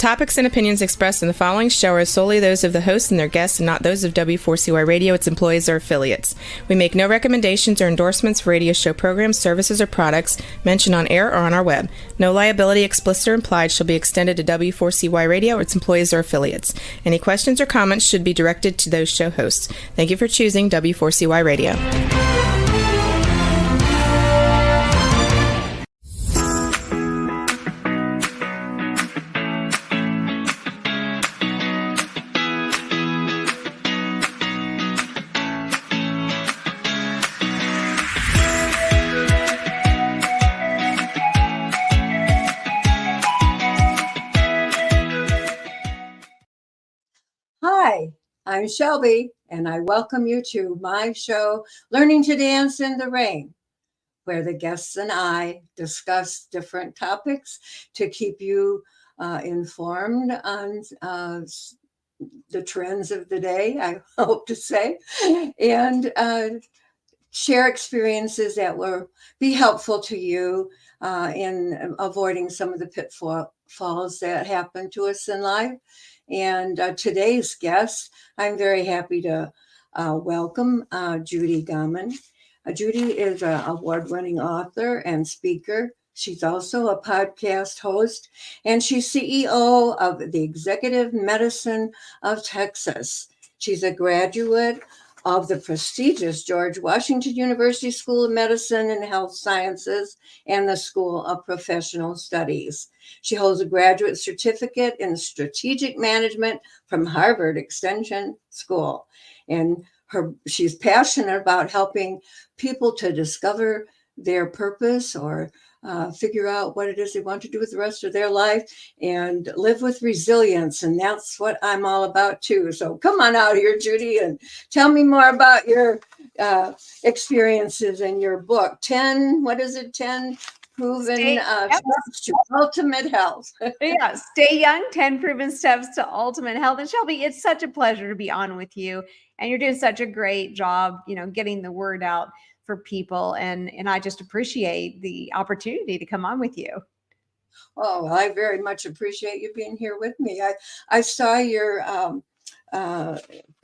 topics and opinions expressed in the following show are solely those of the host and their guests and not those of W4CY Radio, its employees, or affiliates. We make no recommendations or endorsements for radio show programs, services, or products mentioned on air or on our web. No liability, explicit or implied, shall be extended to W4CY Radio or its employees or affiliates. Any questions or comments should be directed to those show hosts. Thank you for choosing W4CY Radio. Hi, I'm Shelby, and I welcome you to my show, Learning to Dance in the Rain, where the guests and I discuss different topics to keep you informed on the trends of the day, I hope to say, and share experiences that will be helpful to you in avoiding some of the pitfalls that happen to us in life. And today's guest, I'm very happy to welcome Judy Gaman. Judy is an award-winning author and speaker. She's also a podcast host, and she's CEO of the Executive Medicine of Texas. She's a graduate of the prestigious George Washington University School of Medicine and Health Sciences and the School of Professional Studies. She holds a graduate certificate in strategic management from Harvard Extension School. And she's passionate about helping people to discover their purpose or figure out what it is they want to do with the rest of their life and live with resilience. And that's what I'm all about too. So come on out here, Judy, and tell me more about your experiences in your book. 10 proven steps to ultimate health. Yeah, stay young, 10 proven steps to ultimate health. And Shelby, it's such a pleasure to be on with you. And you're doing such a great job, getting the word out for people. And I just appreciate the opportunity to come on with you. Oh, I very much appreciate you being here with me. I saw your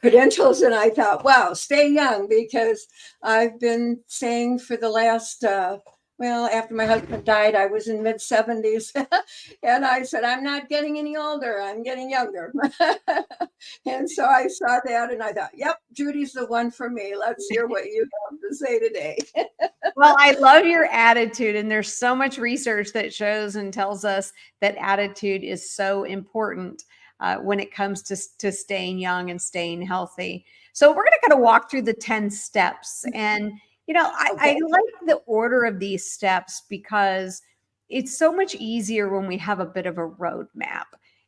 credentials and I thought, wow, stay young, because I've been saying for the last after my husband died, I was in mid-70s. And I said, I'm not getting any older. I'm getting younger. And so I saw that and I thought, yep, Judy's the one for me. Let's hear what you have to say today. Well, I love your attitude. And there's so much research that shows and tells us that attitude is so important when it comes to staying young and staying healthy. So we're going to kind of walk through the 10 steps. And I like the order of these steps because it's so much easier when we have a bit of a roadmap.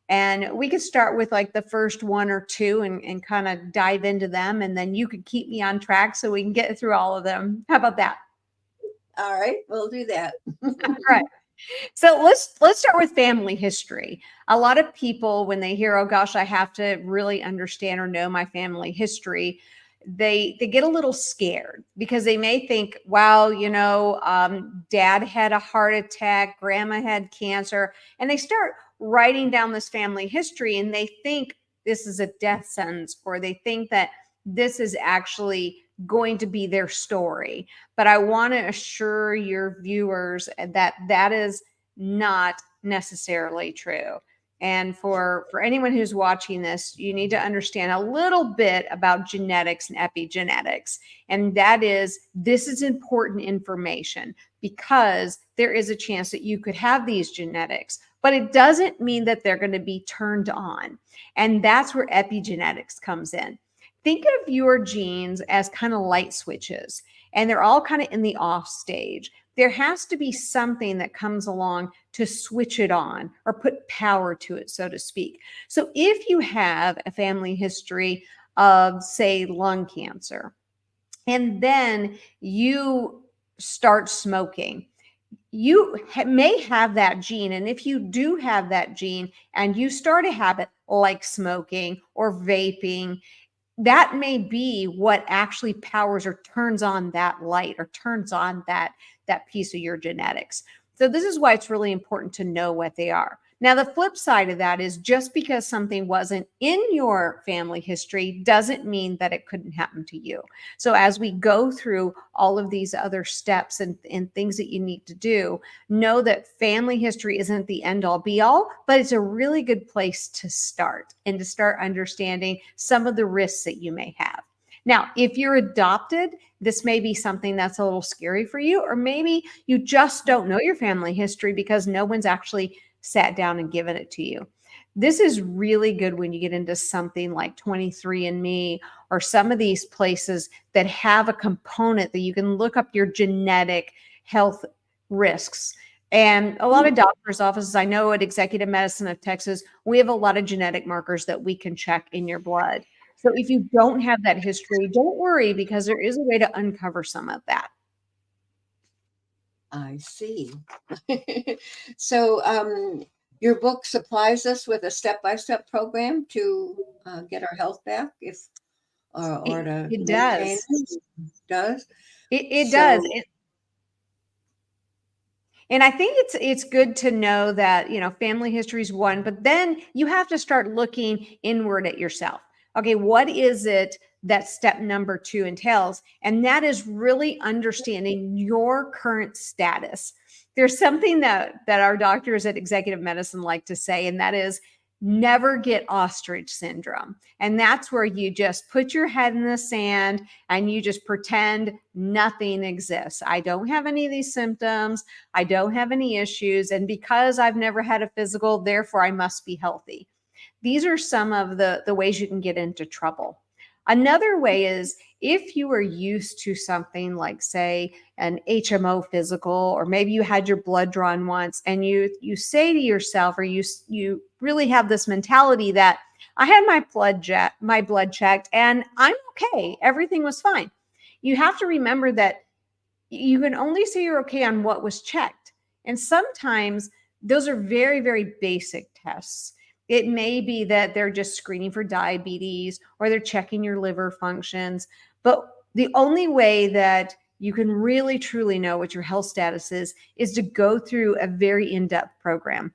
And we could start with like the first one or two and kind of dive into them. And then you could keep me on track so we can get through all of them. How about that? All right, we'll do that. All right. So let's start with family history. A lot of people, when they hear, oh gosh, I have to really understand or know my family history, they get a little scared because they may think, wow, dad had a heart attack, grandma had cancer, and they start writing down this family history and they think this is a death sentence, or they think that this is actually going to be their story. But I want to assure your viewers that that is not necessarily true. And for anyone who's watching this, you need to understand a little bit about genetics and epigenetics. And that is, this is important information because there is a chance that you could have these genetics, but it doesn't mean that they're going to be turned on. And that's where epigenetics comes in. Think of your genes as kind of light switches, and they're all kind of in the off stage. There has to be something that comes along to switch it on or put power to it, so to speak. So if you have a family history of, say, lung cancer, and then you start smoking, you may have that gene. And if you do have that gene and you start a habit like smoking or vaping, that may be what actually powers or turns on that light or turns on that piece of your genetics. So this is why it's really important to know what they are. Now, the flip side of that is just because something wasn't in your family history doesn't mean that it couldn't happen to you. So as we go through all of these other steps and things that you need to do, know that family history isn't the end all be all, but it's a really good place to start and to start understanding some of the risks that you may have. Now, if you're adopted, this may be something that's a little scary for you, or maybe you just don't know your family history because no one's actually sat down and given it to you. This is really good when you get into something like 23andMe or some of these places that have a component that you can look up your genetic health risks. And a lot of doctors' offices, I know at Executive Medicine of Texas, we have a lot of genetic markers that we can check in your blood. So if you don't have that history, don't worry, because there is a way to uncover some of that. I see. So your book supplies us with a step-by-step program to get our health back, or to It maintain does. it. Does It so, does. And I think it's good to know that, family history is one, but then you have to start looking inward at yourself. Okay, what is it that step number 2 entails? And that is really understanding your current status. There's something that our doctors at Executive Medicine like to say, and that is never get ostrich syndrome. And that's where you just put your head in the sand and you just pretend nothing exists. I don't have any of these symptoms. I don't have any issues. And because I've never had a physical, therefore I must be healthy. These are some of the ways you can get into trouble. Another way is if you are used to something like, say, an HMO physical, or maybe you had your blood drawn once, and you say to yourself, or you really have this mentality that I had my blood checked and I'm okay. Everything was fine. You have to remember that you can only say you're okay on what was checked. And sometimes those are very, very basic tests. It may be that they're just screening for diabetes or they're checking your liver functions. But the only way that you can really, truly know what your health status is to go through a very in-depth program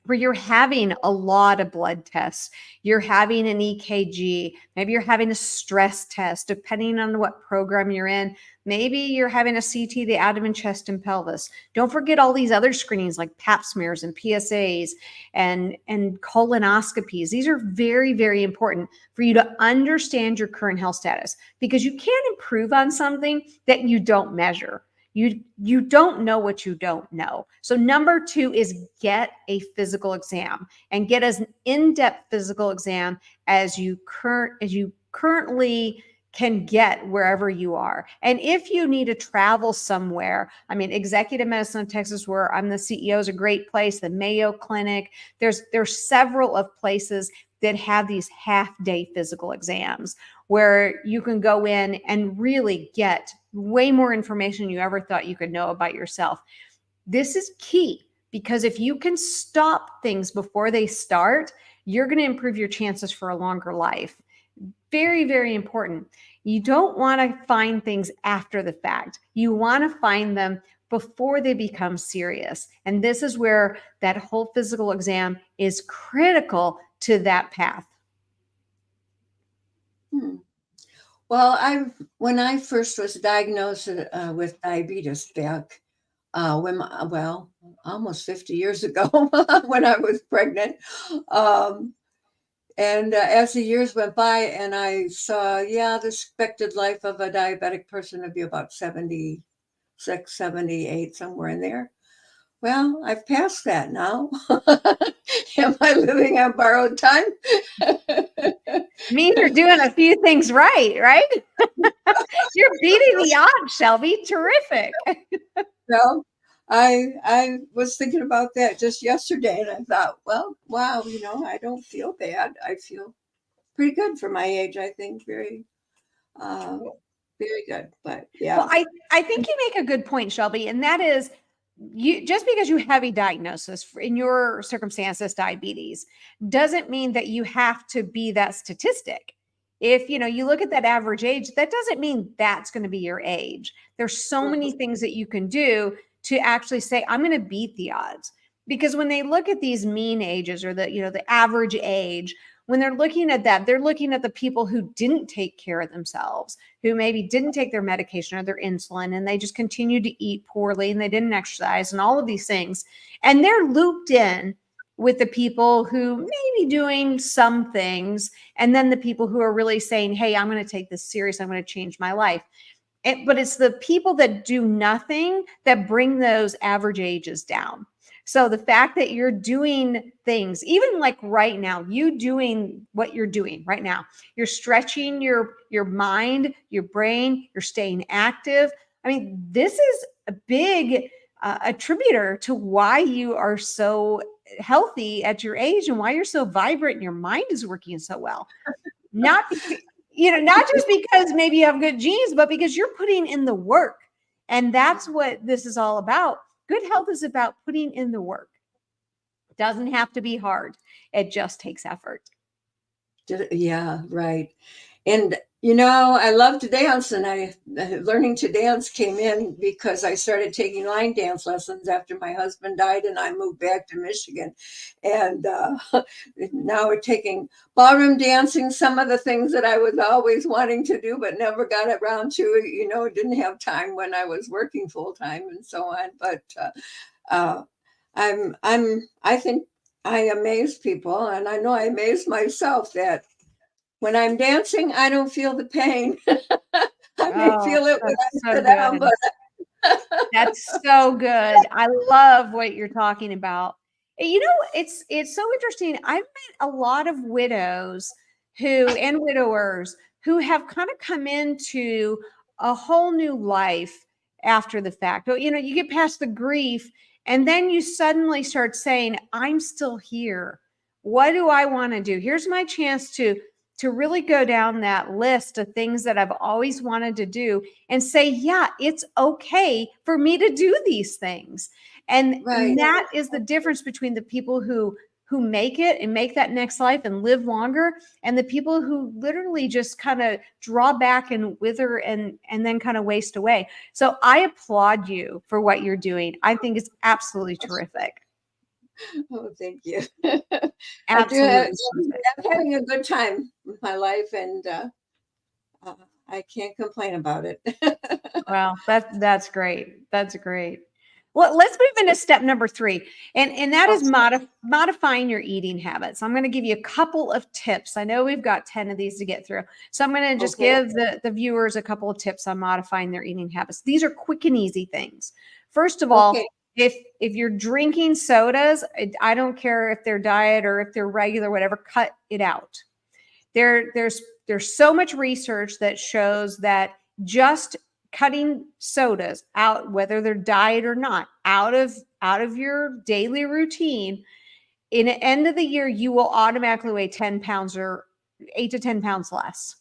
where you're having a lot of blood tests. You're having an EKG. Maybe you're having a stress test, depending on what program you're in. Maybe you're having a CT, the abdomen, chest, and pelvis. Don't forget all these other screenings like pap smears and PSAs and colonoscopies. These are very, very important for you to understand your current health status, because you can't improve on something that you don't measure. You don't know what you don't know. So number 2 is get a physical exam, and get as an in-depth physical exam as you currently can get wherever you are. And if you need to travel somewhere, I mean, Executive Medicine of Texas, where I'm the CEO, is a great place. The Mayo Clinic, there's several of places that have these half-day physical exams where you can go in and really get way more information you ever thought you could know about yourself. This is key, because if you can stop things before they start, you're going to improve your chances for a longer life. Very, very important. You don't want to find things after the fact. You want to find them before they become serious. And this is where that whole physical exam is critical to that path. Well, when I first was diagnosed with diabetes back almost 50 years ago, when I was pregnant, and as the years went by, and I saw, the expected life of a diabetic person would be about 76, 78, somewhere in there. Well, I've passed that now. Am I living on borrowed time? Means you're doing a few things right? You're beating the odds, Shelby. Terrific. Well, I was thinking about that just yesterday, and I thought, well, wow, I don't feel bad. I feel pretty good for my age. I think very good. But yeah. Well, I think you make a good point, Shelby, and that is, just because you have a diagnosis in your circumstances, diabetes, doesn't mean that you have to be that statistic. If you look at that average age, that doesn't mean that's going to be your age. There's so many things that you can do to actually say, I'm going to beat the odds. Because when they look at these mean ages or the average age, when they're looking at that, they're looking at the people who didn't take care of themselves, who maybe didn't take their medication or their insulin, and they just continued to eat poorly and they didn't exercise and all of these things. And they're looped in with the people who may be doing some things, and then the people who are really saying, hey, I'm going to take this serious. I'm going to change my life. But it's the people that do nothing that bring those average ages down. So the fact that you're doing things, even like right now, you doing what you're doing right now, you're stretching your mind, your brain, you're staying active. I mean, this is a big attributor to why you are so healthy at your age and why you're so vibrant and your mind is working so well. Not just because maybe you have good genes, but because you're putting in the work. And that's what this is all about. Good health is about putting in the work. It doesn't have to be hard. It just takes effort. Yeah, right. And, I love to dance, and learning to dance came in because I started taking line dance lessons after my husband died and I moved back to Michigan. And now we're taking ballroom dancing, some of the things that I was always wanting to do, but never got around to, didn't have time when I was working full time and so on. But I think I amaze people, and I know I amaze myself that when I'm dancing, I don't feel the pain. I may feel it when I sit down, but that's so good. I love what you're talking about. It's so interesting. I've met a lot of widows and widowers who have kind of come into a whole new life after the fact. But you get past the grief and then you suddenly start saying, I'm still here. What do I want to do? Here's my chance to really go down that list of things that I've always wanted to do and say, yeah, it's okay for me to do these things. And that is the difference between the people who make it and make that next life and live longer, and the people who literally just kind of draw back and wither and then kind of waste away. So I applaud you for what you're doing. I think it's absolutely terrific. Oh, thank you. Absolutely. I'm having a good time with my life, and I can't complain about it. Well, that's great. That's great. Well, let's move into step number 3, and that is modifying your eating habits. I'm going to give you a couple of tips. I know we've got 10 of these to get through, so I'm going to just give the viewers a couple of tips on modifying their eating habits. These are quick and easy things. First of all, if you're drinking sodas, I don't care if they're diet or if they're regular, whatever, cut it out. There's so much research that shows that just cutting sodas out, whether they're diet or not, out of your daily routine, in the end of the year, you will automatically weigh 10 pounds or 8 to 10 pounds less.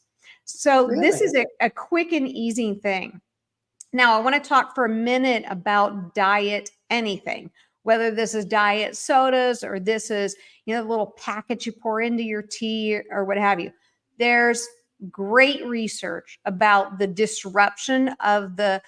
So this is a quick and easy thing. Now, I want to talk for a minute about diet anything, whether this is diet sodas or this is, the little packet you pour into your tea or what have you. There's great research about the disruption of the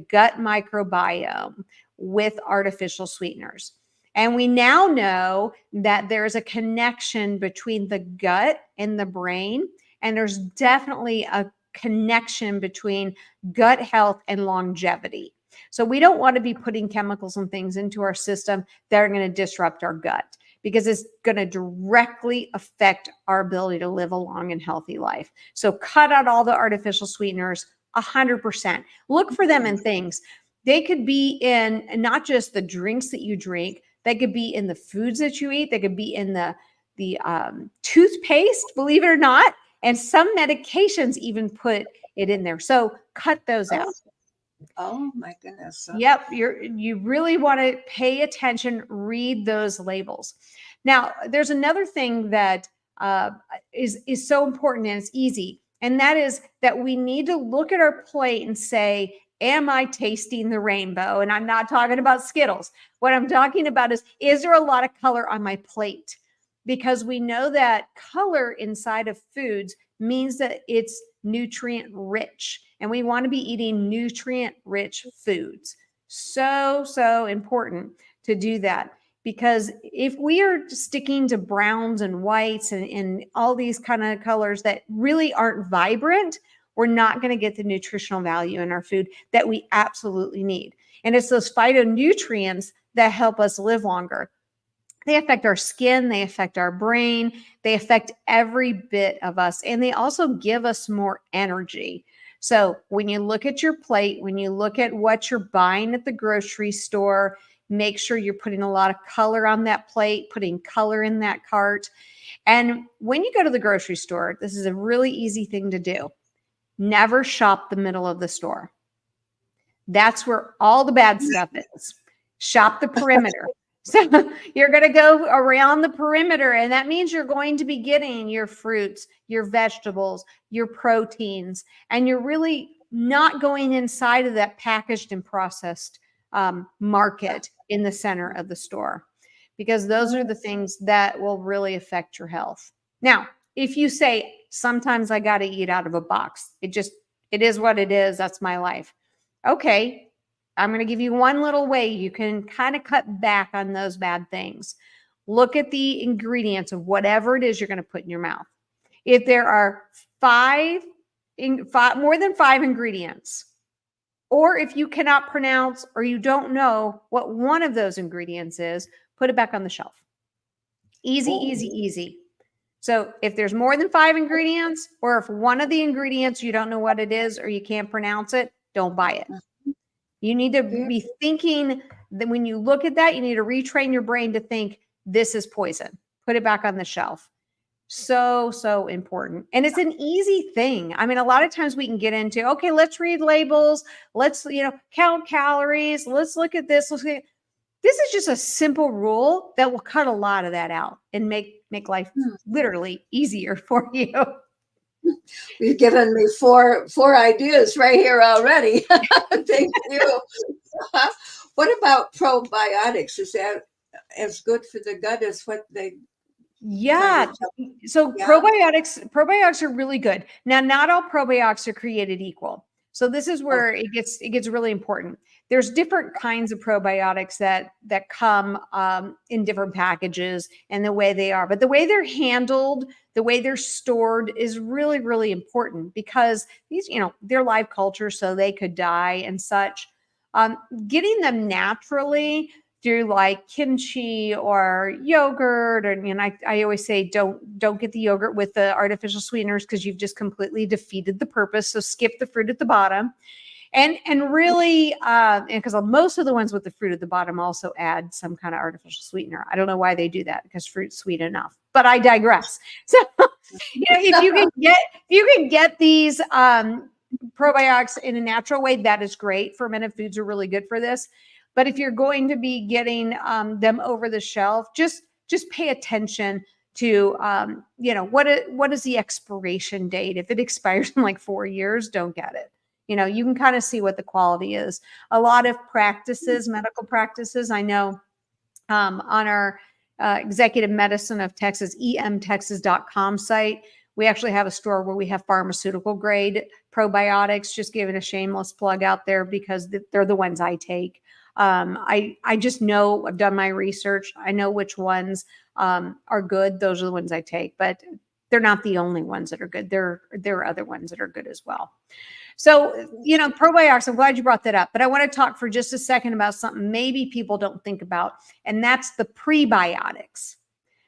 gut microbiome with artificial sweeteners. And we now know that there's a connection between the gut and the brain, and there's definitely a connection between gut health and longevity. So we don't want to be putting chemicals and things into our system that are going to disrupt our gut, because it's going to directly affect our ability to live a long and healthy life. So cut out all the artificial sweeteners 100%. Look for them in things. They could be in not just the drinks that you drink, they could be in the foods that you eat, they could be in the toothpaste, believe it or not. And some medications even put it in there. So cut those out. Oh my goodness. Yep. You really want to pay attention, read those labels. Now, there's another thing that is so important, and it's easy. And that is that we need to look at our plate and say, am I tasting the rainbow? And I'm not talking about Skittles. What I'm talking about is there a lot of color on my plate? Because we know that color inside of foods means that it's nutrient rich, and we want to be eating nutrient rich foods. So important to do that. because if we are sticking to browns and whites and all these kind of colors that really aren't vibrant, we're not going to get the nutritional value in our food that we absolutely need. And it's those phytonutrients that help us live longer. They affect our skin, they affect our brain, they affect every bit of us, and they also give us more energy. So when you look at your plate, when you look at what you're buying at the grocery store, make sure you're putting a lot of color on that plate, putting color in that cart. And when you go to the grocery store, this is a really easy thing to do. Never shop the middle of the store. That's where all the bad stuff is. Shop the perimeter. So you're going to go around the perimeter, and that means you're going to be getting your fruits, your vegetables, your proteins, and you're really not going inside of that packaged and processed market in the center of the store, because those are the things that will really affect your health. Now, if you say, sometimes I got to eat out of a box, it is what it is. That's my life. Okay. I'm going to give you one little way you can kind of cut back on those bad things. Look at the ingredients of whatever it is you're going to put in your mouth. If there are more than 5 ingredients, or if you cannot pronounce or you don't know what one of those ingredients is, put it back on the shelf. Easy, easy, easy. So if there's more than 5 ingredients, or if one of the ingredients you don't know what it is or you can't pronounce it, don't buy it. You need to be thinking that when you look at that, you need to retrain your brain to think this is poison. Put it back on the shelf. So important. And it's an easy thing. I mean, a lot of times we can get into, okay, let's read labels. Let's, count calories. Let's look at this. This is just a simple rule that will cut a lot of that out and make life literally easier for you. You've given me four ideas right here already. Thank you. What about probiotics? Is that as good for the gut as what they? Yeah. So probiotics are really good. Now, not all probiotics are created equal. So this is where it gets really important. There's different kinds of probiotics that come in different packages and the way they are, but the way they're handled, the way they're stored is really, really important, because these, they're live cultures, so they could die and such. Getting them naturally through like kimchi or yogurt, and I always say don't get the yogurt with the artificial sweeteners, because you've just completely defeated the purpose. So skip the fruit at the bottom, and really, because most of the ones with the fruit at the bottom also add some kind of artificial sweetener. I don't know why they do that, because fruit's sweet enough. But I digress. So if you can get these probiotics in a natural way, that is great. Fermented foods are really good for this. But if you're going to be getting them over the shelf, just pay attention to, what is the expiration date? If it expires in like 4 years, don't get it. You can kind of see what the quality is. A lot of practices, medical practices, I know on our Executive Medicine of Texas, emtexas.com site, we actually have a store where we have pharmaceutical grade probiotics. Just giving a shameless plug out there, because they're the ones I take. I just know, I've done my research. I know which ones are good. Those are the ones I take, but they're not the only ones that are good. There are other ones that are good as well. So, probiotics, I'm glad you brought that up, but I want to talk for just a second about something maybe people don't think about, and that's the prebiotics.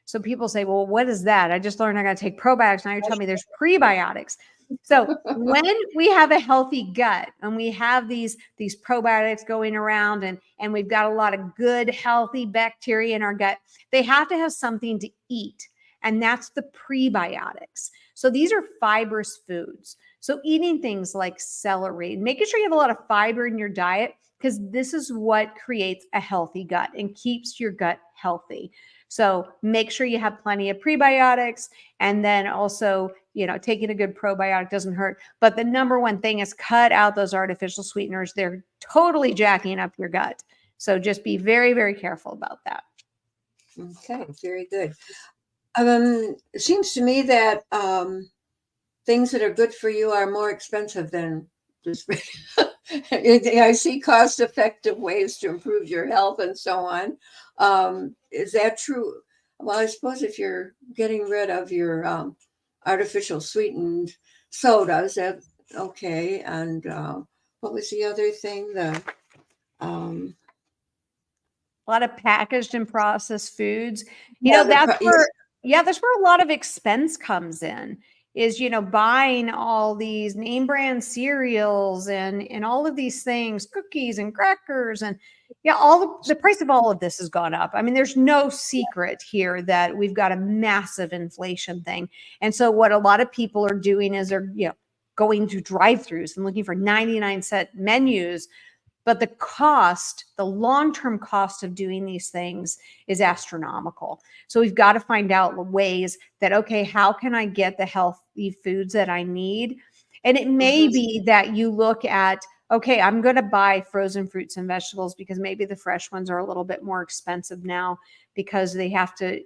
So people say, well, what is that? I just learned I got to take probiotics. Now you're telling me there's prebiotics. So when we have a healthy gut and we have these probiotics going around, and we've got a lot of good, healthy bacteria in our gut, they have to have something to eat. And that's the prebiotics. So these are fibrous foods. So eating things like celery, making sure you have a lot of fiber in your diet, because this is what creates a healthy gut and keeps your gut healthy. So make sure you have plenty of prebiotics, and then also, taking a good probiotic doesn't hurt. But the number one thing is cut out those artificial sweeteners. They're totally jacking up your gut. So just be very, very careful about that. Okay, very good. It seems to me that things that are good for you are more expensive than just I see cost-effective ways to improve your health and so on. Is that true? Well, I suppose if you're getting rid of your artificial sweetened sodas, that okay. And what was the other thing? Um, A lot of packaged and processed foods. yeah, That's where a lot of expense comes in, is, buying all these name brand cereals and all of these things, cookies and crackers, and the price of all of this has gone up. I mean, there's no secret here that we've got a massive inflation thing. And so what a lot of people are doing is they're, going to drive-throughs and looking for 99-cent menus. But the long-term cost of doing these things is astronomical. So we've got to find out ways that, okay, how can I get the healthy foods that I need? And it may be that you look at, okay, I'm going to buy frozen fruits and vegetables because maybe the fresh ones are a little bit more expensive now because they have to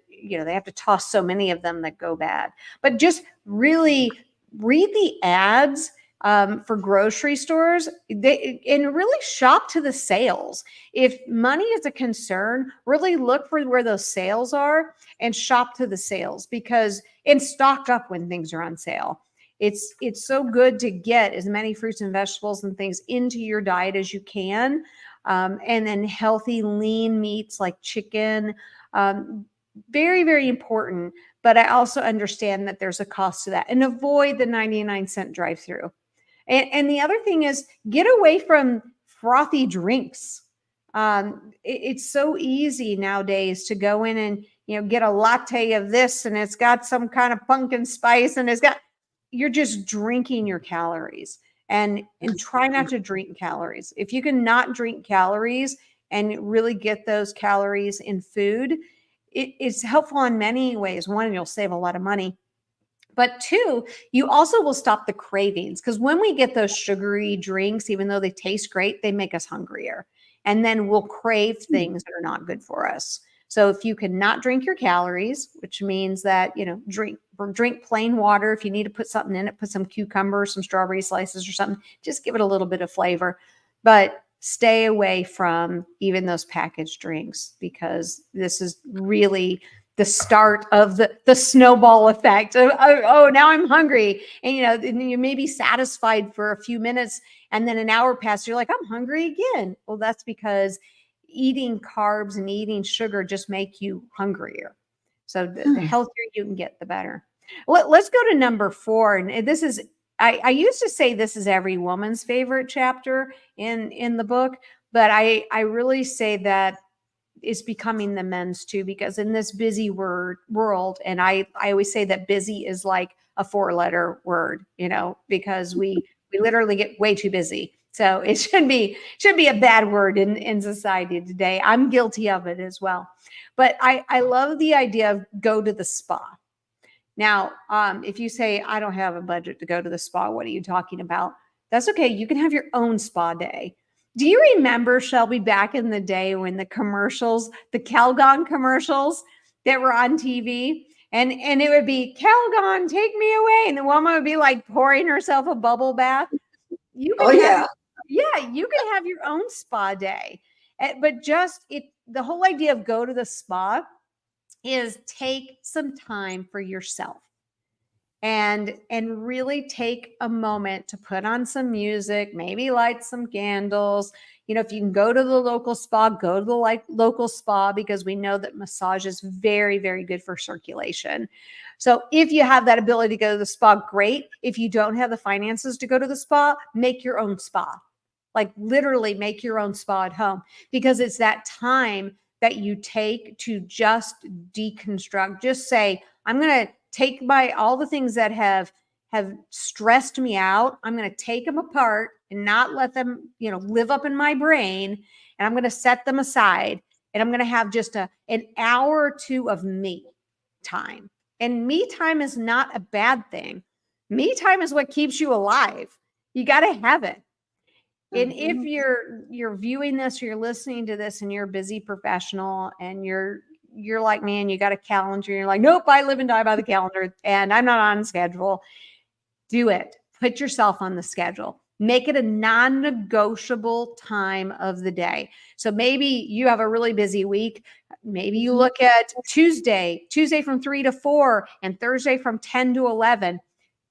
toss so many of them that go bad. But just really read the ads for grocery stores, and really shop to the sales. If money is a concern, really look for where those sales are and shop to the sales, and stock up when things are on sale. It's so good to get as many fruits and vegetables and things into your diet as you can. And then healthy, lean meats like chicken, very, very important. But I also understand that there's a cost to that, and avoid the 99-cent drive-through. And the other thing is, get away from frothy drinks. It's so easy nowadays to go in and, get a latte of this, and it's got some kind of pumpkin spice, and you're just drinking your calories, and try not to drink calories. If you can not drink calories and really get those calories in food, it's helpful in many ways. One, you'll save a lot of money. But two, you also will stop the cravings, because when we get those sugary drinks, even though they taste great, they make us hungrier. And then we'll crave things that are not good for us. So if you cannot drink your calories, which means that, drink plain water. If you need to put something in it, put some cucumbers, some strawberry slices or something, just give it a little bit of flavor. But stay away from even those packaged drinks, because this is really the start of the snowball effect. Oh, now I'm hungry. And, and you may be satisfied for a few minutes, and then an hour passes, you're like, I'm hungry again. Well, that's because eating carbs and eating sugar just make you hungrier. So the healthier you can get, the better. Let's go to number 4. And this is, I used to say this is every woman's favorite chapter in the book, but I really say that is becoming the men's too, because in this busy world, and I always say that busy is like a 4-letter word, because we literally get way too busy. So it should be a bad word in society today. I'm guilty of it as well. But I love the idea of go to the spa. Now, if you say, I don't have a budget to go to the spa, what are you talking about? That's okay. You can have your own spa day. Do you remember, Shelby, back in the day when the Calgon commercials that were on TV, and it would be, Calgon, take me away. And the woman would be like pouring herself a bubble bath. You can have your own spa day. But the whole idea of go to the spa is take some time for yourself. And really take a moment to put on some music, maybe light some candles. If you can go to the local spa, go to the local spa, because we know that massage is very, very good for circulation. So if you have that ability to go to the spa, great. If you don't have the finances to go to the spa, make your own spa. Like literally make your own spa at home, because it's that time that you take to just deconstruct. Just say, I'm going to take all the things that have stressed me out. I'm going to take them apart and not let them, live up in my brain. And I'm going to set them aside, and I'm going to have just an hour or two of me time. And me time is not a bad thing. Me time is what keeps you alive. You got to have it. And if you're viewing this, or you're listening to this, and you're a busy professional, and you're like, man, you got a calendar, you're like, nope, I live and die by the calendar, and I'm not on schedule. Do it. Put yourself on the schedule. Make it a non-negotiable time of the day. So maybe you have a really busy week. Maybe you look at Tuesday from 3 to 4 and Thursday from 10 to 11.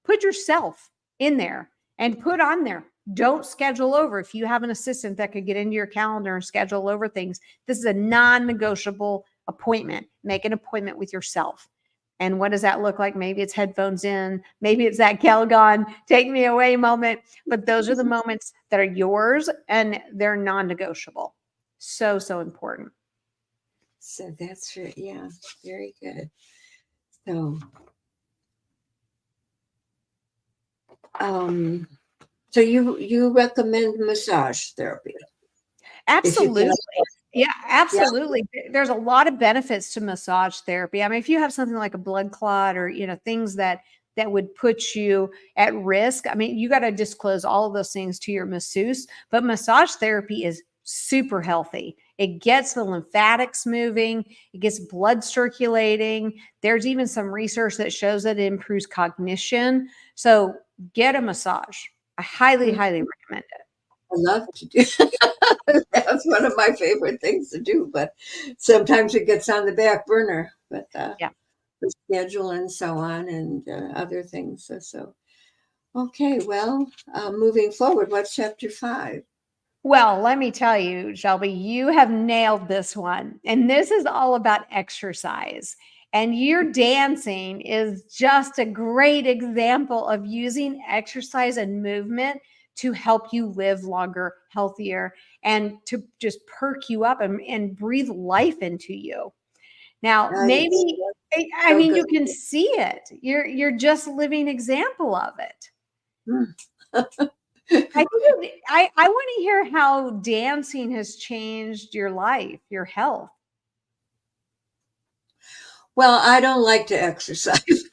Put yourself in there and put on there. Don't schedule over. If you have an assistant that could get into your calendar and schedule over things, this is a non-negotiable appointment. Make an appointment with yourself. And what does that look like? Maybe it's headphones in. Maybe it's that Calgon take me away moment. But those are the moments that are yours and they're non-negotiable. So, so important. So that's right. Yeah, very good. So, so you recommend massage therapy? Absolutely. Yeah, absolutely. Yeah. There's a lot of benefits to massage therapy. I mean, if you have something like a blood clot or, things that would put you at risk, I mean, you got to disclose all of those things to your masseuse, but massage therapy is super healthy. It gets the lymphatics moving. It gets blood circulating. There's even some research that shows that it improves cognition. So get a massage. I highly, highly recommend it. I love to do that's one of my favorite things to do, but sometimes it gets on the back burner. But the schedule and so on and other things. So okay, well, moving forward, what's chapter 5? Well, let me tell you, Shelby, you have nailed this one. And this is all about exercise. And your dancing is just a great example of using exercise and movement to help you live longer, healthier, and to just perk you up and breathe life into you. Now, maybe, I mean, you can see it. You're just a living example of it. I want to hear how dancing has changed your life, your health. Well, I don't like to exercise.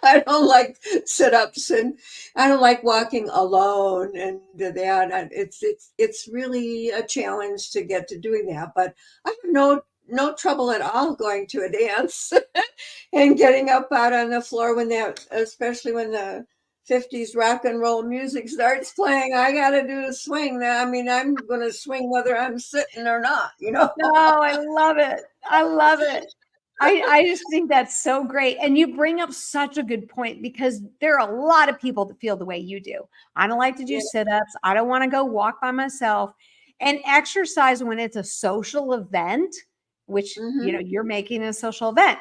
I don't like sit-ups and I don't like walking alone and that. It's really a challenge to get to doing that. But I have no trouble at all going to a dance and getting up out on the floor especially when the 50s rock and roll music starts playing. I got to do the swing. I mean, I'm going to swing whether I'm sitting or not, Oh, I love it. I love it. I just think that's so great. And you bring up such a good point because there are a lot of people that feel the way you do. I don't like to do sit-ups. I don't want to go walk by myself. And exercise when it's a social event, which, you're making a social event.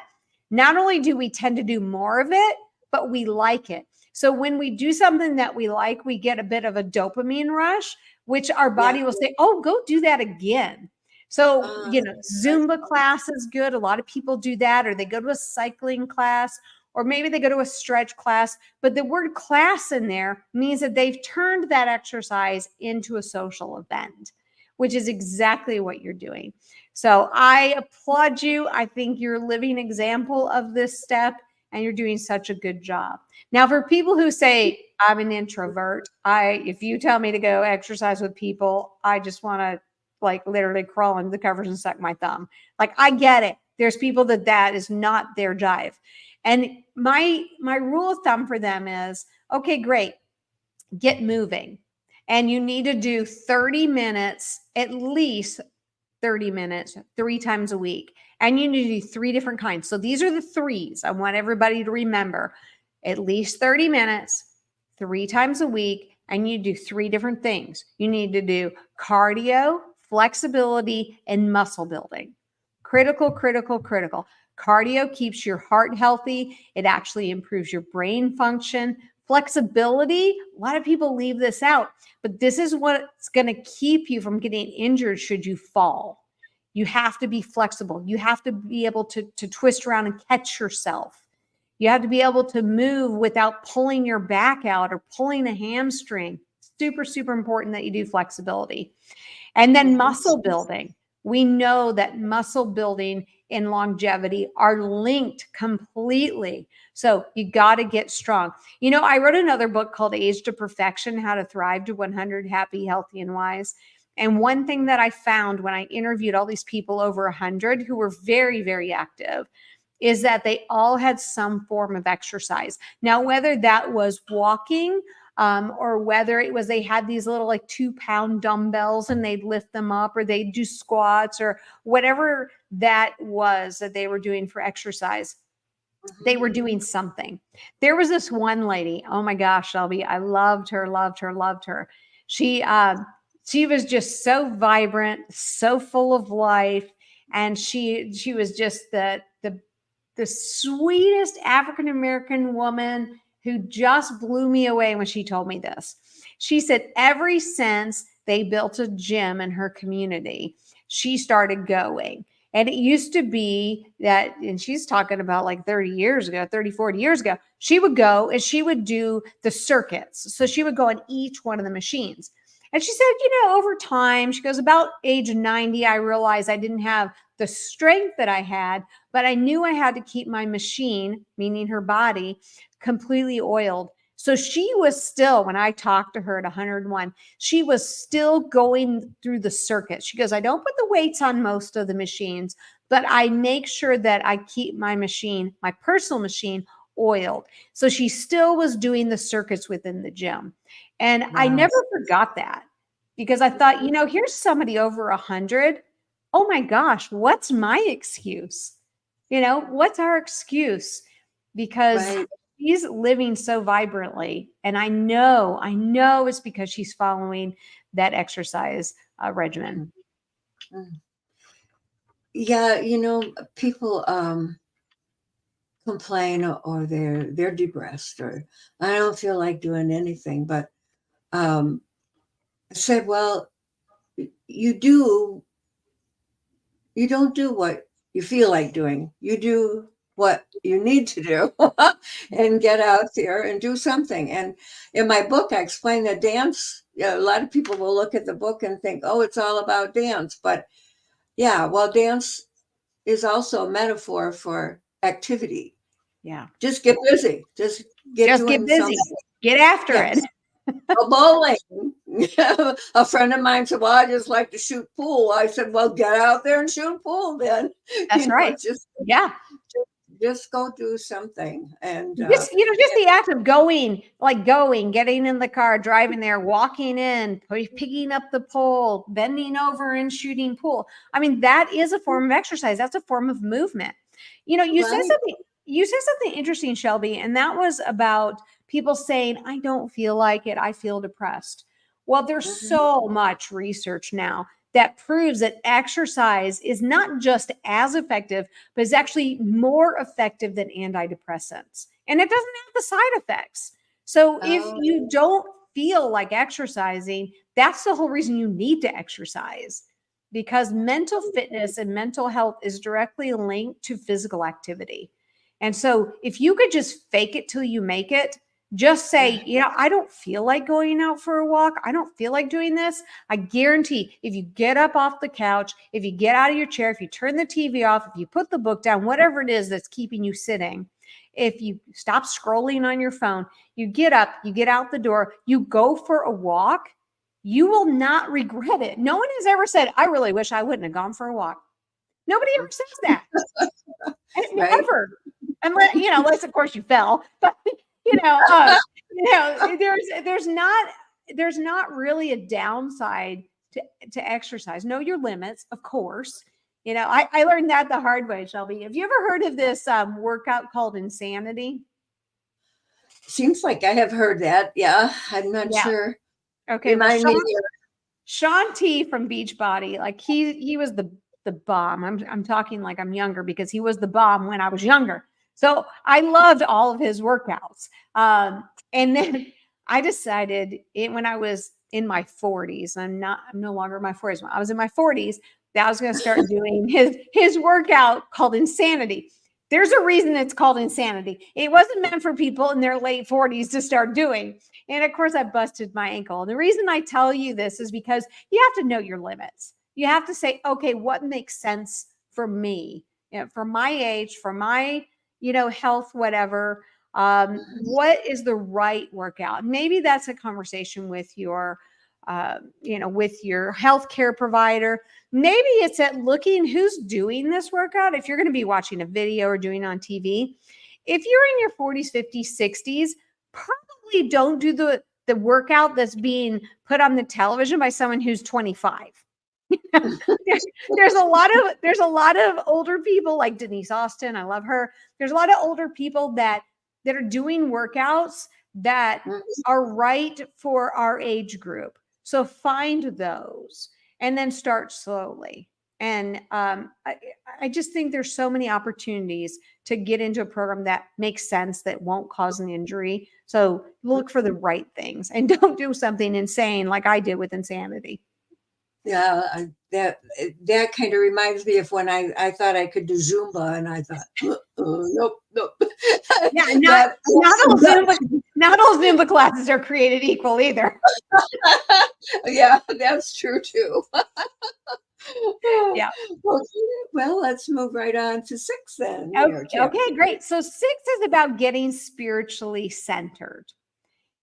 Not only do we tend to do more of it, but we like it. So when we do something that we like, we get a bit of a dopamine rush, which our body will say, oh, go do that again. So, Zumba class is good. A lot of people do that, or they go to a cycling class, or maybe they go to a stretch class. But the word class in there means that they've turned that exercise into a social event, which is exactly what you're doing. So I applaud you. I think you're a living example of this step, and you're doing such a good job. Now, for people who say, I'm an introvert, if you tell me to go exercise with people, I just want to literally crawl into the covers and suck my thumb. I get it. There's people that is not their jive. And my rule of thumb for them is, okay, great. Get moving. And you need to do 30 minutes, at least 30 minutes, 3 times a week. And you need to do 3 different kinds. So these are the 3s I want everybody to remember. At least 30 minutes, 3 times a week, and you do 3 different things. You need to do cardio, flexibility, and muscle building. Critical, critical, critical. Cardio keeps your heart healthy. It actually improves your brain function. Flexibility, a lot of people leave this out, but this is what's going to keep you from getting injured should you fall. You have to be flexible. You have to be able to twist around and catch yourself. You have to be able to move without pulling your back out or pulling a hamstring. Super, super important that you do flexibility. And then muscle building. We know that muscle building and longevity are linked completely. So you got to get strong. I wrote another book called Age to Perfection, How to Thrive to 100, Happy, Healthy, and Wise. And one thing that I found when I interviewed all these people over 100 who were very, very active is that they all had some form of exercise. Now, whether that was walking, or whether it was they had these little like 2-pound dumbbells and they'd lift them up, or they'd do squats, or whatever that was that they were doing for exercise. They were doing something. There was this one lady. Oh my gosh, Shelby, I loved her, loved her, loved her. She was just so vibrant, so full of life, and she was just the sweetest African American woman who just blew me away when she told me this. She said ever since they built a gym in her community, she started going. And it used to be that, and she's talking about like 30 years ago, 30, 40 years ago, she would go and she would do the circuits. So she would go on each one of the machines. And she said, over time, she goes, about age 90, I realized I didn't have the strength that I had, but I knew I had to keep my machine, meaning her body, completely oiled. So she was still, when I talked to her at 101, she was still going through the circuit. She goes, I don't put the weights on most of the machines, but I make sure that I keep my machine, my personal machine, oiled. So she still was doing the circuits within the gym. And I never forgot that, because I thought, here's somebody over 100. Oh my gosh, what's my excuse? What's our excuse? Because she's living so vibrantly. And I know it's because she's following that exercise regimen. Yeah. People complain, or they're depressed, or I don't feel like doing anything. But I said, well, you don't do what you feel like doing. You do what you need to do and get out there and do something. And in my book, I explain that dance, a lot of people will look at the book and think, oh, it's all about dance. But yeah, well, dance is also a metaphor for activity. Yeah. Just get busy. Just get busy. Something. Get after it. Bowling. A friend of mine said, well, I just like to shoot pool. I said, well, get out there and shoot pool then. That's right. Just go do something. And just the act of going, getting in the car, driving there, walking in, picking up the pole, bending over and shooting pool. I mean, that is a form of exercise. That's a form of movement. You said something interesting, Shelby, and that was about people saying, I don't feel like it. I feel depressed. Well, there's so much research now that proves that exercise is not just as effective, but is actually more effective than antidepressants. And it doesn't have the side effects. So if you don't feel like exercising, that's the whole reason you need to exercise, because mental fitness and mental health is directly linked to physical activity. And so if you could just fake it till you make it, just say, I don't feel like going out for a walk. I don't feel like doing this. I guarantee if you get up off the couch, if you get out of your chair, if you turn the TV off, if you put the book down, whatever it is that's keeping you sitting, if you stop scrolling on your phone, you get up, you get out the door, you go for a walk, you will not regret it. No one has ever said, I really wish I wouldn't have gone for a walk. Nobody ever says that. Ever. Unless of course you fell, but there's not really a downside to exercise. Know your limits, of course. I learned that the hard way, Shelby. Have you ever heard of this workout called Insanity? Seems like I have heard that. Yeah, I'm not sure. Okay, Sean T from Beachbody, like he was the bomb. I'm talking like I'm younger, because he was the bomb when I was younger. So I loved all of his workouts. And then I decided when I was in my 40s, I'm no longer in my 40s. When I was in my 40s, that I was going to start doing his workout called Insanity. There's a reason it's called Insanity. It wasn't meant for people in their late 40s to start doing. And of course I busted my ankle. And the reason I tell you this is because you have to know your limits. You have to say, okay, what makes sense for me, for my age, for my health, whatever. What is the right workout? Maybe that's a conversation with your, with your healthcare provider. Maybe it's at looking who's doing this workout. If you're going to be watching a video or doing it on TV, if you're in your 40s, 50s, 60s, probably don't do the workout that's being put on the television by someone who's 25. there's a lot of older people like Denise Austin. I love her. There's a lot of older people that are doing workouts that are right for our age group. So find those and then start slowly. And I just think there's so many opportunities to get into a program that makes sense, that won't cause an injury. So look for the right things and don't do something insane like I did with Insanity. Yeah, that kind of reminds me of when I thought I could do Zumba, and I thought, nope. Yeah, not all Zumba classes are created equal either. Yeah, that's true too. Yeah. Well, let's move right on to 6 then. Okay, great. So 6 is about getting spiritually centered.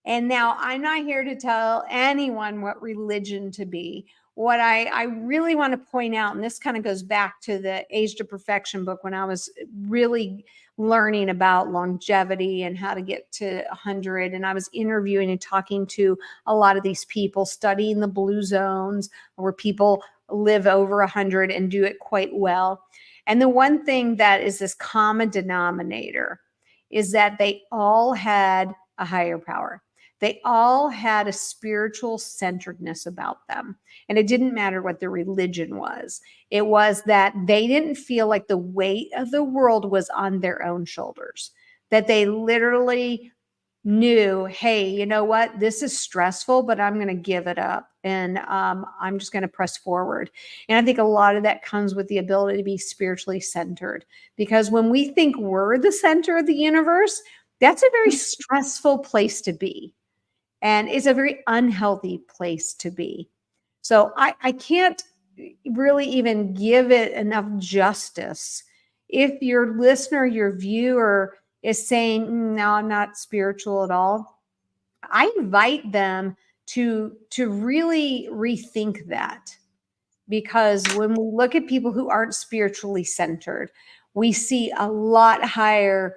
And now I'm not here to tell anyone what religion to be. What I really want to point out, and this kind of goes back to the Age to Perfection book when I was really learning about longevity and how to get to 100. And I was interviewing and talking to a lot of these people, studying the blue zones where people live over 100 and do it quite well. And the one thing that is this common denominator is that they all had a higher power. They all had a spiritual centeredness about them. And it didn't matter what their religion was. It was that they didn't feel like the weight of the world was on their own shoulders, that they literally knew, hey, you know what? This is stressful, but I'm going to give it up. And I'm just going to press forward. And I think a lot of that comes with the ability to be spiritually centered. Because when we think we're the center of the universe, that's a very stressful place to be. And it's a very unhealthy place to be. So I can't really even give it enough justice. If your listener, your viewer is saying, no, I'm not spiritual at all, I invite them to really rethink that. Because when we look at people who aren't spiritually centered, we see a lot higher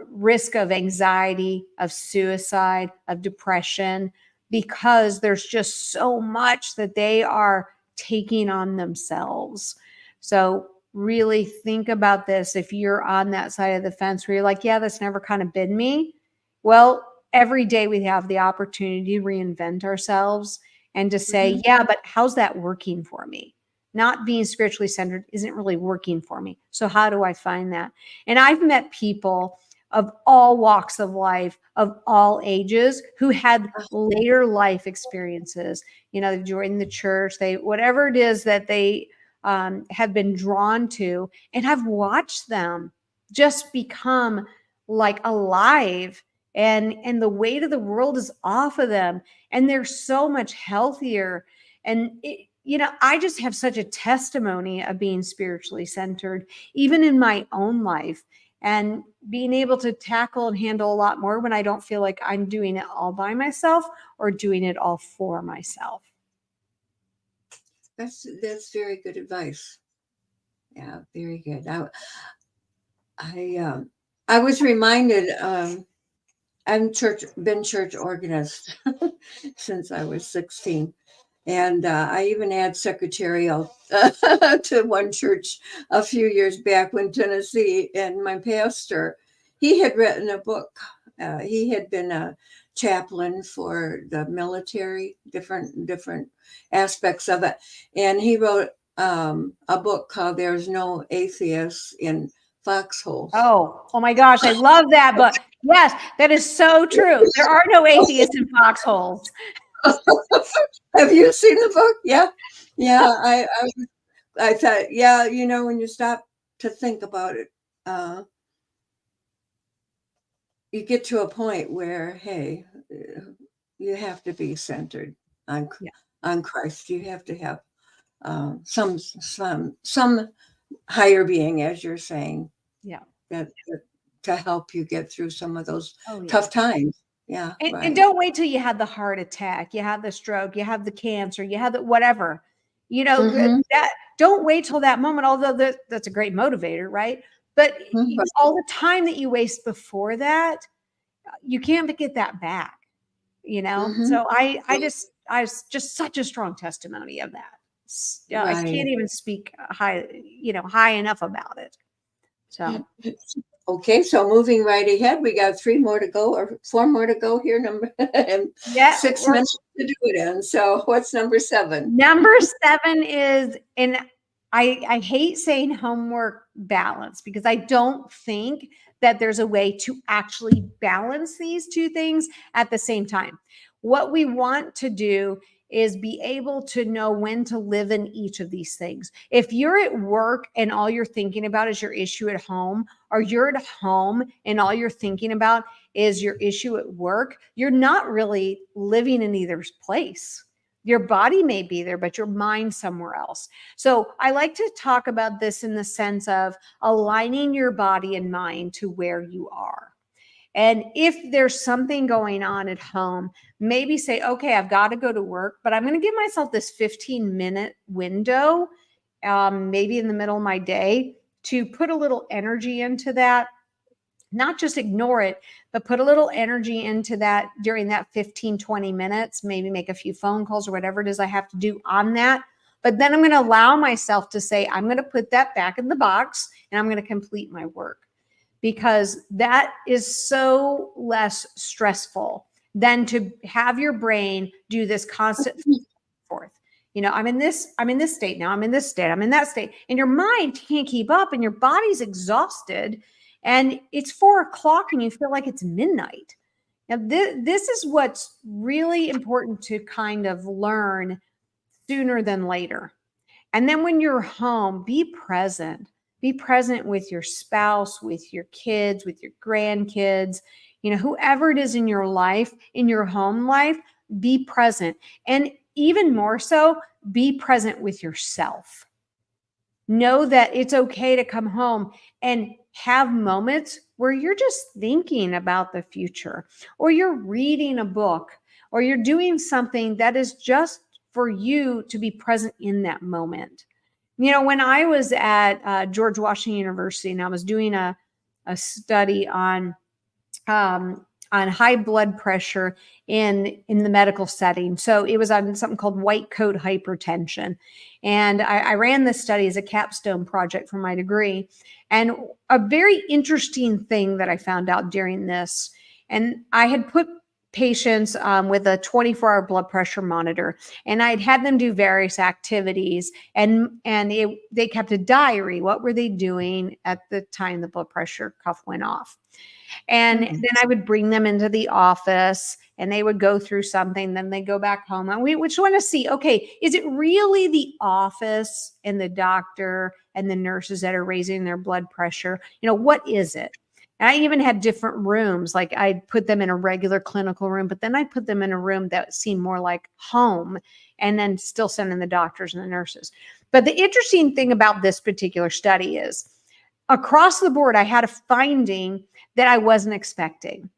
risk of anxiety, of suicide, of depression, because there's just so much that they are taking on themselves. So really think about this. If you're on that side of the fence where you're like, yeah, that's never kind of been me. Well, every day we have the opportunity to reinvent ourselves and to say, yeah, but how's that working for me? Not being spiritually centered isn't really working for me. So how do I find that? And I've met people of all walks of life, of all ages, who had later life experiences. You know, they've joined the church, whatever it is that they have been drawn to, and have watched them just become like alive, and the weight of the world is off of them, and they're so much healthier. And I just have such a testimony of being spiritually centered, even in my own life, and being able to tackle and handle a lot more when I don't feel like I'm doing it all by myself or doing it all for myself. That's very good advice. Yeah, very good. I was reminded, I've been church organist since I was 16. And I even had secretarial to one church a few years back when Tennessee, and my pastor, he had written a book. He had been a chaplain for the military, different aspects of it. And he wrote a book called There's No Atheists in Foxholes. Oh my gosh, I love that book. Yes, that is so true. There are no atheists in foxholes. Have you seen the book? Yeah. I thought, yeah, when you stop to think about it, you get to a point where, hey, you have to be centered on Christ. You have to have some higher being, as you're saying, that to help you get through some of those tough times. Yeah. And don't wait till you have the heart attack, you have the stroke, you have the cancer, you have the whatever, that don't wait till that moment, although that's a great motivator, right? But all the time that you waste before that, you can't get that back. So I was just such a strong testimony of that. I can't even speak high enough about it. So. Okay, so moving right ahead, we got 3 more to go or 4 more to go here. And 6 minutes to do it in. So what's number 7? Number 7 is, and I hate saying homework balance, because I don't think that there's a way to actually balance these two things at the same time. What we want to do is be able to know when to live in each of these things. If you're at work and all you're thinking about is your issue at home, or you're at home and all you're thinking about is your issue at work, you're not really living in either place. Your body may be there, but your mind's somewhere else. So I like to talk about this in the sense of aligning your body and mind to where you are. And if there's something going on at home, maybe say, okay, I've got to go to work, but I'm going to give myself this 15-minute window, maybe in the middle of my day, to put a little energy into that. Not just ignore it, but put a little energy into that during that 15, 20 minutes, maybe make a few phone calls or whatever it is I have to do on that. But then I'm going to allow myself to say, I'm going to put that back in the box and I'm going to complete my work, because that is so less stressful than to have your brain do this constant forth. I'm in this state now, I'm in this state, I'm in that state. And your mind can't keep up and your body's exhausted. And it's 4:00 and you feel like it's midnight. Now, this is what's really important to kind of learn sooner than later. And then when you're home, be present. Be present with your spouse, with your kids, with your grandkids, whoever it is in your life, in your home life, be present. And even more so, be present with yourself. Know that it's okay to come home and have moments where you're just thinking about the future, or you're reading a book, or you're doing something that is just for you to be present in that moment. When I was at George Washington University and I was doing a study on high blood pressure in the medical setting. So it was on something called white coat hypertension. And I ran this study as a capstone project for my degree. And a very interesting thing that I found out during this, and I had put patients with a 24-hour blood pressure monitor, and I'd had them do various activities, and they kept a diary. What were they doing at the time the blood pressure cuff went off? And then I would bring them into the office and they would go through something. Then they go back home. And we just want to see, okay, is it really the office and the doctor and the nurses that are raising their blood pressure? What is it? And I even had different rooms. Like I'd put them in a regular clinical room, but then I'd put them in a room that seemed more like home, and then still send in the doctors and the nurses. But the interesting thing about this particular study is across the board, I had a finding that I wasn't expecting.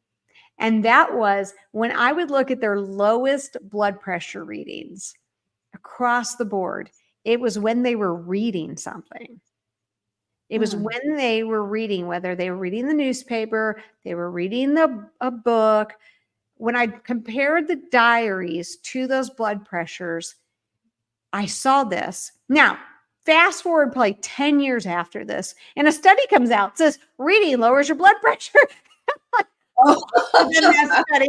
And that was when I would look at their lowest blood pressure readings across the board, it was when they were reading something. It was when they were reading, whether they were reading the newspaper, they were reading a book. When I compared the diaries to those blood pressures, I saw this. Now, fast forward probably 10 years after this, and a study comes out, says reading lowers your blood pressure. That study.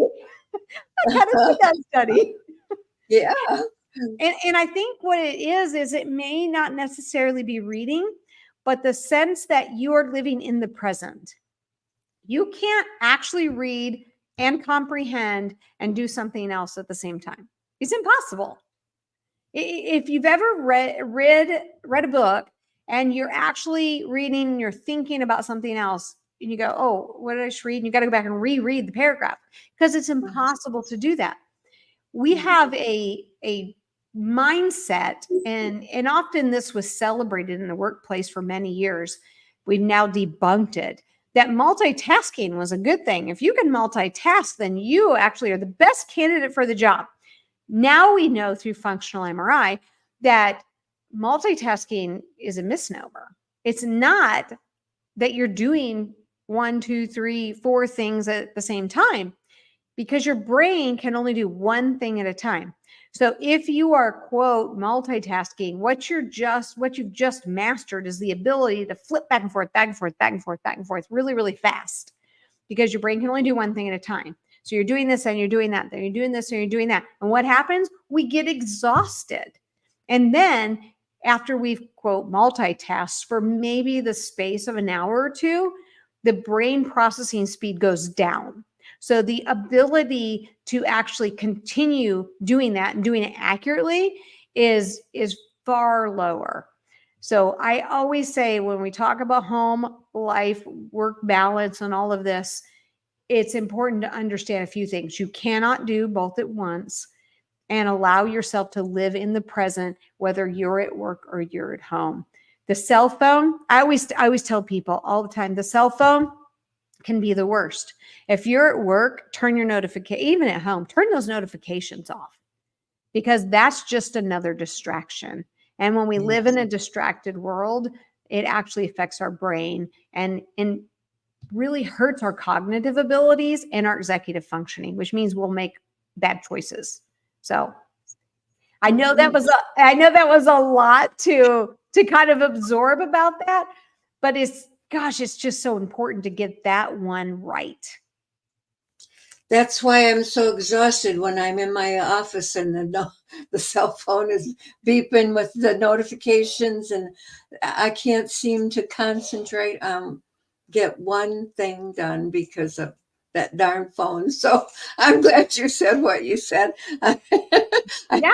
I had to see that study. Yeah. And I think what it is it may not necessarily be reading, but the sense that you are living in the present. You can't actually read and comprehend and do something else at the same time. It's impossible. If you've ever read a book and you're actually reading and you're thinking about something else, and you go, oh, what did I just read? And you got to go back and reread the paragraph, because it's impossible to do that. We have a mindset, and often this was celebrated in the workplace for many years. We've now debunked it, that multitasking was a good thing. If you can multitask, then you actually are the best candidate for the job. Now we know through functional MRI that multitasking is a misnomer. It's not that you're doing 1, 2, 3, 4 things at the same time, because your brain can only do one thing at a time. So if you are, quote, multitasking, what you've just mastered is the ability to flip back and forth, back and forth, back and forth, back and forth really, really fast, because your brain can only do one thing at a time. So you're doing this and you're doing that, then you're doing this and you're doing that. And what happens? We get exhausted. And then after we've, quote, multitasked for maybe the space of an hour or two, the brain processing speed goes down. So the ability to actually continue doing that and doing it accurately is far lower. So I always say, when we talk about home life, work balance, and all of this, it's important to understand a few things. You cannot do both at once, and allow yourself to live in the present, whether you're at work or you're at home. The cell phone, I always tell people all the time, the cell phone can be the worst. If you're at work, turn your notification, even at home, turn those notifications off, because that's just another distraction. And when we live in a distracted world, it actually affects our brain and really hurts our cognitive abilities and our executive functioning, which means we'll make bad choices. So I know that was a lot to kind of absorb about that, but it's just so important to get that one right. That's why I'm so exhausted when I'm in my office and the cell phone is beeping with the notifications, and I can't seem to concentrate, get one thing done because of that darn phone. So I'm glad you said what you said. I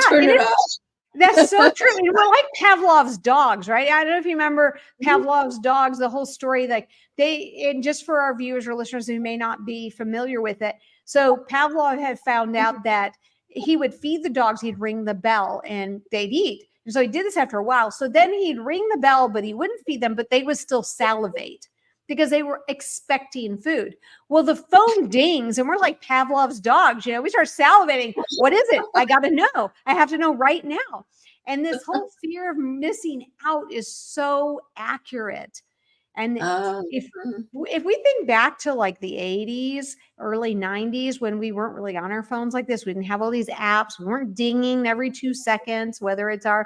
turn it off. That's so true. We're like Pavlov's dogs, right? I don't know if you remember Pavlov's dogs, the whole story. Like and just for our viewers or listeners who may not be familiar with it. So Pavlov had found out that he would feed the dogs, he'd ring the bell and they'd eat. And so he did this after a while. So then he'd ring the bell, but he wouldn't feed them, but they would still salivate because they were expecting food. Well, the phone dings and we're like Pavlov's dogs, we start salivating. What is it? I got to know. I have to know right now. And this whole fear of missing out is so accurate. And if we think back to like the 80s, early 90s, when we weren't really on our phones like this, we didn't have all these apps. We weren't dinging every 2 seconds, whether it's our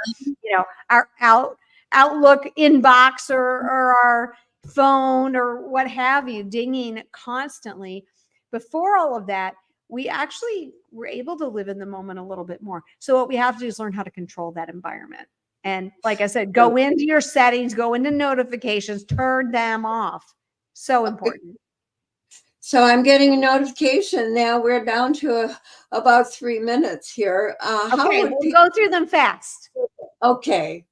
Outlook inbox or our phone or what have you, dinging constantly. Before all of that, we actually were able to live in the moment a little bit more. So what we have to do is learn how to control that environment. And like I said, go into your settings, go into notifications, turn them off. So important. So I'm getting a notification now. We're down to about 3 minutes here. Okay, we'll go through them fast. Okay.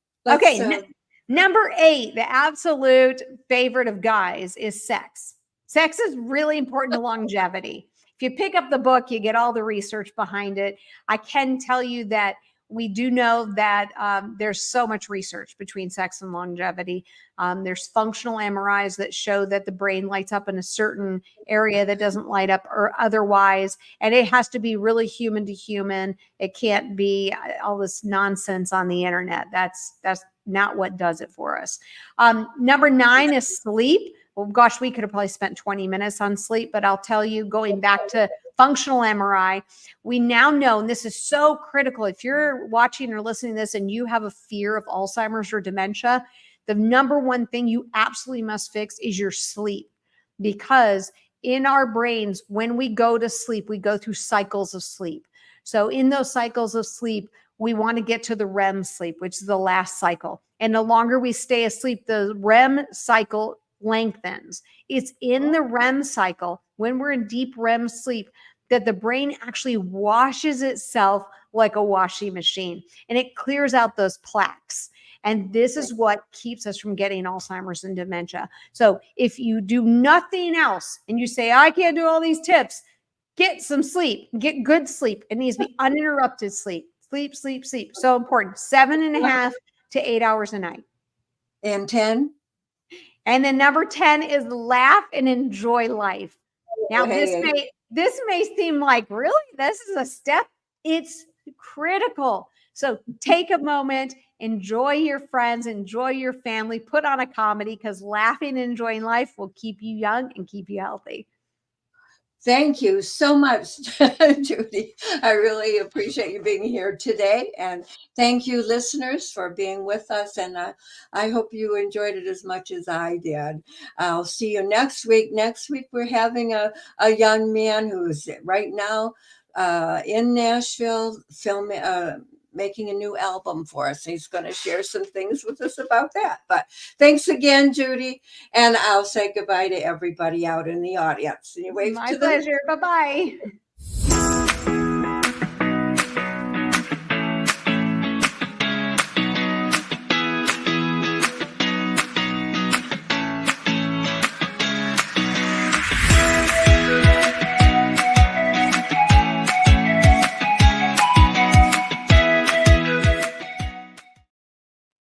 Number 8, the absolute favorite of guys is sex. Sex is really important to longevity. If you pick up the book, you get all the research behind it. I can tell you that we do know that there's so much research between sex and longevity. There's functional MRIs that show that the brain lights up in a certain area that doesn't light up or otherwise. And it has to be really human to human. It can't be all this nonsense on the internet. That's not what does it for us. Number 9 is sleep. Well, gosh, we could have probably spent 20 minutes on sleep, but I'll tell you, going back to functional MRI, we now know, and this is so critical, if you're watching or listening to this and you have a fear of Alzheimer's or dementia, the number one thing you absolutely must fix is your sleep. Because in our brains, when we go to sleep, we go through cycles of sleep. So in those cycles of sleep, we want to get to the REM sleep, which is the last cycle. And the longer we stay asleep, the REM cycle lengthens. It's in the REM cycle, when we're in deep REM sleep, that the brain actually washes itself like a washing machine, and it clears out those plaques. And this is what keeps us from getting Alzheimer's and dementia. So if you do nothing else and you say, I can't do all these tips, get some sleep, get good sleep. It needs to be uninterrupted sleep. Sleep, sleep, sleep. So important. 7.5 to 8 hours a night. And 10? And then number 10 is laugh and enjoy life. Now, this may seem like, really, this is a step. It's critical. So take a moment, enjoy your friends, enjoy your family, put on a comedy, because laughing and enjoying life will keep you young and keep you healthy. Thank you so much, Judy. I really appreciate you being here today. And thank you, listeners, for being with us. And I hope you enjoyed it as much as I did. I'll see you next week. Next week, we're having a young man who's right now in Nashville filming. Making a new album for us. He's going to share some things with us about that. But thanks again, Judy. And I'll say goodbye to everybody out in the audience. And you wave My to them. pleasure. Bye-bye.